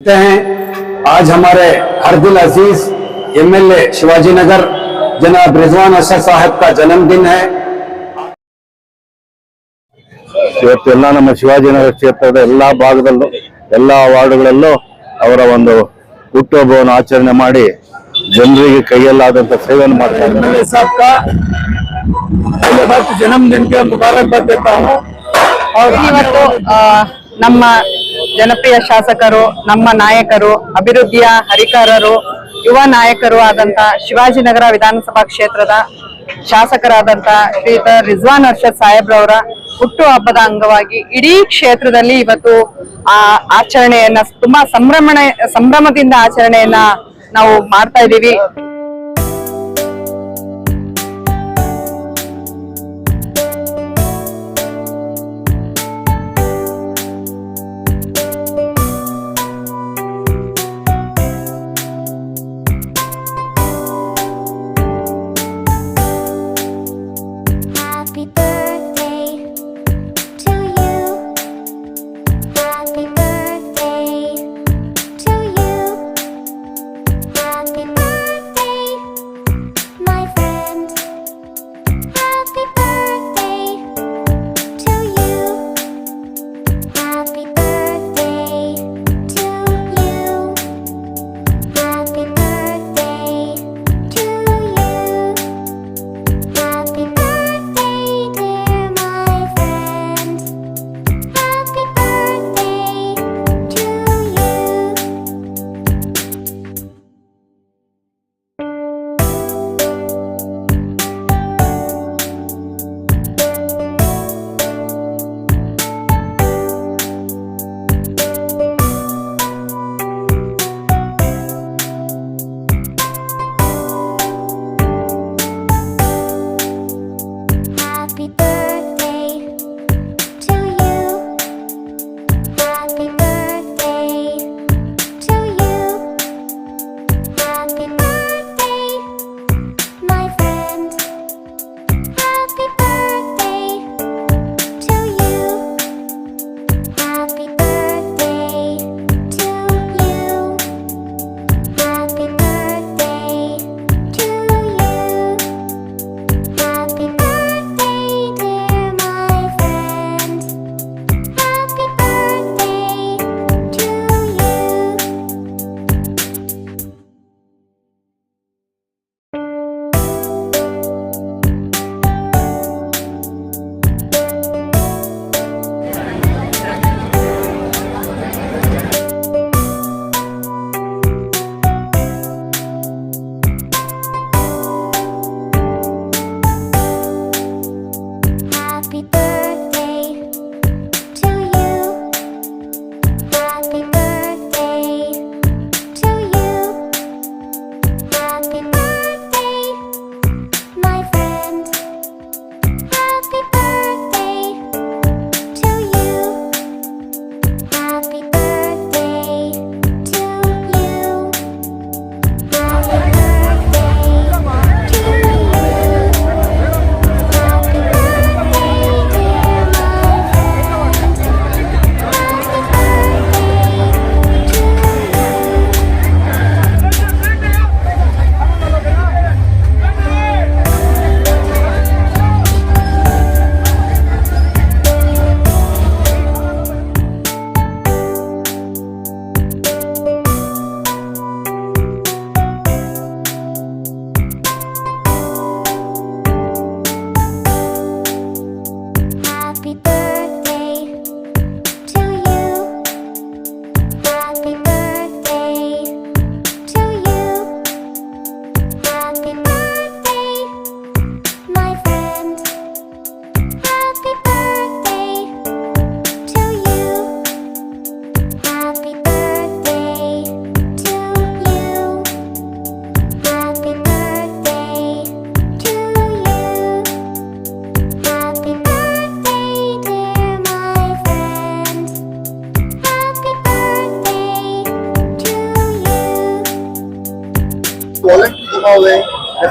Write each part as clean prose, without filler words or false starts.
हैं आज हमारे हर दिल अजीज एमएलए शिवाजी नगर जनाब रिजवान अशर साहब का जन्मदिन है। ಇವತ್ತೆಲ್ಲ ನಮ್ಮ ಶಿವಾಜಿನಗರ ಕ್ಷೇತ್ರದ ಎಲ್ಲಾ ಭಾಗದಲ್ಲೂ ಎಲ್ಲಾ ವಾರ್ಡ್ಗಳಲ್ಲೂ ಅವರ ಒಂದು ಹುಟ್ಟುಹಬ್ಬವನ್ನು ಆಚರಣೆ ಮಾಡಿ ಜನರಿಗೆ ಕೈಯಲ್ಲಾದಂತ ಸೇವೆಯನ್ನು ಮಾಡ್ತಾರೆ। एमएलए साहब का जन्मदिन के मुबारकबाद देता हूँ। और ಇವತ್ತು ನಮ್ಮ ಜನಪ್ರಿಯ ಶಾಸಕರು, ನಮ್ಮ ನಾಯಕರು, ಅಭಿವೃದ್ಧಿಯ ಹರಿಕಾರರು, ಯುವ ನಾಯಕರು ಆದಂತ ಶಿವಾಜಿನಗರ ವಿಧಾನಸಭಾ ಕ್ಷೇತ್ರದ ಶಾಸಕರಾದಂತ ಶ್ರೀಯುತ ರಿಜ್ವಾನ್ ಅರ್ಷದ್ ಸಾಹೇಬ್ರವರ ಹುಟ್ಟು ಹಬ್ಬದ ಅಂಗವಾಗಿ ಇಡೀ ಕ್ಷೇತ್ರದಲ್ಲಿ ಇವತ್ತು ಆಚರಣೆಯನ್ನ ತುಂಬಾ ಸಂಭ್ರಮದಿಂದ ಆಚರಣೆಯನ್ನ ನಾವು ಮಾಡ್ತಾ ಇದ್ದೀವಿ।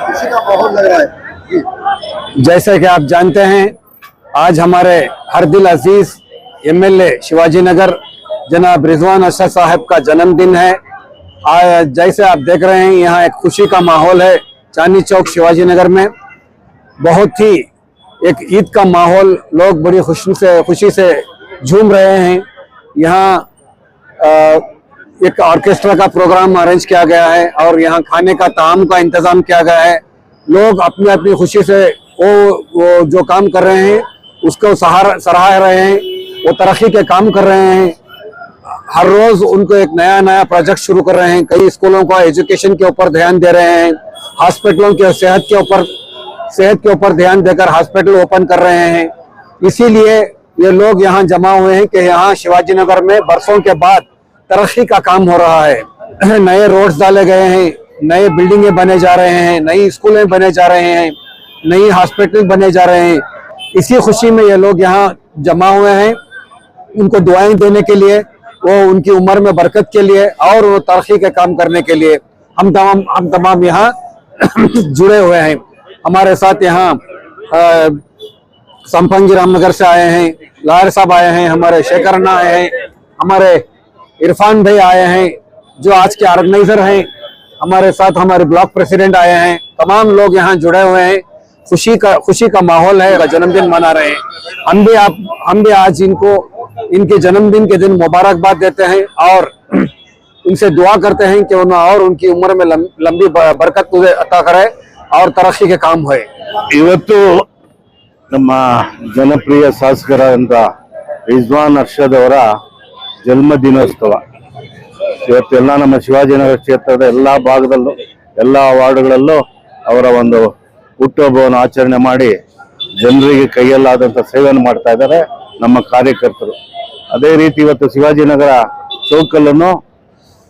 खुशी का माहौल लग रहा है। जैसे कि आप जानते हैं आज हमारे हर दिल अजीज एमएलए शिवाजी नगर जनाब रिजवान अरशद साहब का जन्मदिन है। जैसे आप देख रहे हैं यहाँ एक खुशी का माहौल है चांदनी चौक शिवाजी नगर में। बहुत ही एक ईद का माहौल, लोग बड़ी खुशी से झूम रहे हैं। यहाँ एक ऑर्केस्ट्रा का प्रोग्राम अरेंज किया गया है और यहाँ खाने का ताम का इंतजाम किया गया है। लोग अपनी अपनी खुशी से वो जो काम कर रहे हैं उसको सराह रहे हैं, वो तरक्की के काम कर रहे हैं। हर रोज उनको एक नया प्रोजेक्ट शुरू कर रहे हैं। कई स्कूलों का एजुकेशन के ऊपर ध्यान दे रहे हैं, हॉस्पिटलों के सेहत के ऊपर ध्यान देकर हॉस्पिटल ओपन कर रहे हैं। इसीलिए ये लोग यहाँ जमा हुए हैं कि यहाँ शिवाजी नगर में बरसों के बाद तरक्की का काम हो रहा है। नए रोड्स डाले गए हैं, नए बिल्डिंगें बने जा रहे हैं, नई स्कूलें बने जा रहे हैं, नई हॉस्पिटल बने जा रहे हैं। इसी खुशी में ये लोग यहाँ जमा हुए हैं, उनको दुआएं देने के लिए, वो उनकी उम्र में बरकत के लिए और वो तरक्की के काम करने के लिए हम तमाम यहाँ जुड़े हुए हैं। हमारे साथ यहाँ संपंगी रामनगर से आए हैं, लायर साहब आए हैं, हमारे शेखरना आए हैं, हमारे इरफान भाई आए हैं जो आज के ऑर्गेनाइजर हैं, हमारे साथ हमारे ब्लॉक प्रेसिडेंट आए हैं। तमाम लोग यहाँ जुड़े हुए हैं। खुशी का माहौल है, जन्मदिन मना रहे हैं। हम भी आज इनको इनके जन्मदिन के दिन मुबारकबाद देते हैं और इनसे दुआ करते हैं कि उनकी उम्र में लंबी बरकत मुझे अता करे और तरक्की के काम होए। ಇವತ್ತು ನಮ್ಮ ಜನಪ್ರಿಯ ಶಾಸಕರಾದಂತ ರಿಜ್ವಾನ್ ಅರ್ಷದ್ ಅವರ ಜನ್ಮ ದಿನೋತ್ಸವ ಇವತ್ತೆಲ್ಲ ನಮ್ಮ ಶಿವಾಜಿನಗರ ಕ್ಷೇತ್ರದ ಎಲ್ಲಾ ಭಾಗದಲ್ಲೂ ಎಲ್ಲಾ ವಾರ್ಡ್ಗಳಲ್ಲೂ ಅವರ ಒಂದು ಹುಟ್ಟುಹಬ್ಬವನ್ನು ಆಚರಣೆ ಮಾಡಿ ಜನರಿಗೆ ಕೈಯಲ್ಲಾದಂತ ಸೇವೆಯನ್ನು ಮಾಡ್ತಾ ಇದ್ದಾರೆ ನಮ್ಮ ಕಾರ್ಯಕರ್ತರು. ಅದೇ ರೀತಿ ಇವತ್ತು ಶಿವಾಜಿನಗರ ಚೌಕಲ್ಲೂ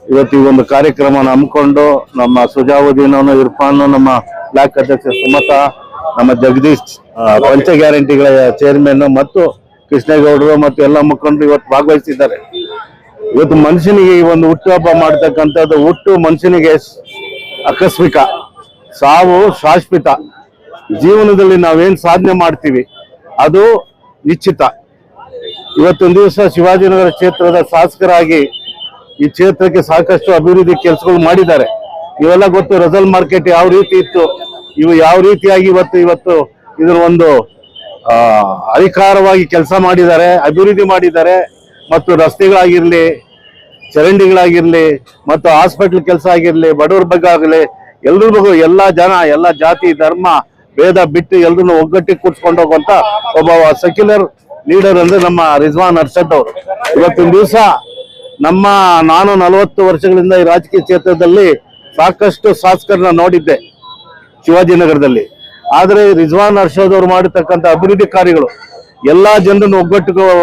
ಇವತ್ತು ಈ ಒಂದು ಕಾರ್ಯಕ್ರಮವನ್ನು ಹಮ್ಮಿಕೊಂಡು ನಮ್ಮ ಸುಜಾವುದ್ದೀನ್ ಇರ್ಫಾನ್, ನಮ್ಮ ಬ್ಲಾಕ್ ಅಧ್ಯಕ್ಷ ಸುಮತಾ, ನಮ್ಮ ಜಗದೀಶ್ ಪಂಚ ಗ್ಯಾರಂಟಿಗಳ ಚೇರ್ಮನ್ ಮತ್ತು ಕೃಷ್ಣೇಗೌಡರು ಮತ್ತು ಎಲ್ಲ ಮುಖಂಡರು ಇವತ್ತು ಭಾಗವಹಿಸಿದ್ದಾರೆ. ಇವತ್ತು ಮನುಷ್ಯನಿಗೆ ಈ ಒಂದು ಹುಟ್ಟುಹಬ್ಬ ಮಾಡ್ತಕ್ಕಂಥದ್ದು, ಹುಟ್ಟು ಮನುಷ್ಯನಿಗೆ ಆಕಸ್ಮಿಕ, ಸಾವು ಶಾಶ್ವತ. ಜೀವನದಲ್ಲಿ ನಾವೇನ್ ಸಾಧನೆ ಮಾಡ್ತೀವಿ ಅದು ನಿಶ್ಚಿತ. ಇವತ್ತೊಂದು ದಿವಸ ಶಿವಾಜಿನಗರ ಕ್ಷೇತ್ರದ ಶಾಸಕರಾಗಿ ಈ ಕ್ಷೇತ್ರಕ್ಕೆ ಸಾಕಷ್ಟು ಅಭಿವೃದ್ಧಿ ಕೆಲಸಗಳು ಮಾಡಿದ್ದಾರೆ. ಇವೆಲ್ಲ ಗೊತ್ತು. ರಜಲ್ ಮಾರ್ಕೆಟ್ ಯಾವ ರೀತಿ ಇತ್ತು, ಇವು ಯಾವ ರೀತಿಯಾಗಿ ಇವತ್ತು ಇದರ ಒಂದು ಅಧಿಕಾರವಾಗಿ ಕೆಲಸ ಮಾಡಿದ್ದಾರೆ, ಅಭಿವೃದ್ಧಿ ಮಾಡಿದ್ದಾರೆ. ಮತ್ತು ರಸ್ತೆಗಳಾಗಿರ್ಲಿ, ಚರಂಡಿಗಳಾಗಿರ್ಲಿ, ಮತ್ತು ಹಾಸ್ಪಿಟಲ್ ಕೆಲಸ ಆಗಿರ್ಲಿ, ಬಡವರ ಬಗ್ಗೆ ಆಗಲಿ, ಎಲ್ರಿಗೂ ಎಲ್ಲಾ ಜನ, ಎಲ್ಲ ಜಾತಿ ಧರ್ಮ ಭೇದ ಬಿಟ್ಟು ಎಲ್ರನ್ನು ಒಗ್ಗಟ್ಟಿಗೆ ಕೂರ್ಸ್ಕೊಂಡು ಹೋಗುವಂತ ಒಬ್ಬ ಸೆಕ್ಯುಲರ್ ಲೀಡರ್ ಅಂದ್ರೆ ನಮ್ಮ ರಿಜ್ವಾನ್ ಅರ್ಷದ್ ಅವರು. ಇವತ್ತಿನ ದಿವಸ ನಾನು 40 ವರ್ಷಗಳಿಂದ ಈ ರಾಜಕೀಯ ಕ್ಷೇತ್ರದಲ್ಲಿ ಸಾಕಷ್ಟು ಶಾಸಕರನ್ನ ನೋಡಿದ್ದೆ ಶಿವಾಜಿನಗರದಲ್ಲಿ. ಆದ್ರೆ ರಿಜ್ವಾನ್ ಅರ್ಷದ್ ಅವರು ಮಾಡಿರ್ತಕ್ಕಂಥ ಅಭಿವೃದ್ಧಿ ಕಾರ್ಯಗಳು ಎಲ್ಲಾ ಜನರನ್ನು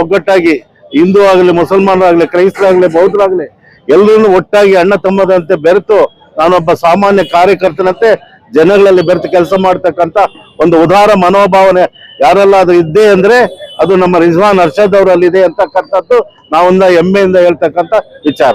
ಒಗ್ಗಟ್ಟಾಗಿ, ಹಿಂದೂ ಆಗಲಿ, ಮುಸಲ್ಮಾನರಾಗ್ಲಿ, ಕ್ರೈಸ್ತರಾಗ್ಲಿ, ಬೌದ್ಧರಾಗ್ಲಿ, ಎಲ್ಲರನ್ನು ಒಟ್ಟಾಗಿ ಅಣ್ಣ ತಮ್ಮದಂತೆ ಬೆರೆತು ನಾನೊಬ್ಬ ಸಾಮಾನ್ಯ ಕಾರ್ಯಕರ್ತನಂತೆ ಜನಗಳಲ್ಲಿ ಬೆರೆತು ಕೆಲಸ ಮಾಡ್ತಕ್ಕಂಥ ಒಂದು ಉದಾರ ಮನೋಭಾವನೆ ಯಾರೆಲ್ಲಾದ್ರೂ ಇದ್ದೇ ಅಂದ್ರೆ ಅದು ನಮ್ಮ ರಿಜ್ವಾನ್ ಅರ್ಷದ್ ಅವರಲ್ಲಿದೆ ಅಂತಕ್ಕಂಥದ್ದು ನಾವೊಂದ ಹೆಮ್ಮೆಯಿಂದ ಹೇಳ್ತಕ್ಕಂಥ ವಿಚಾರ.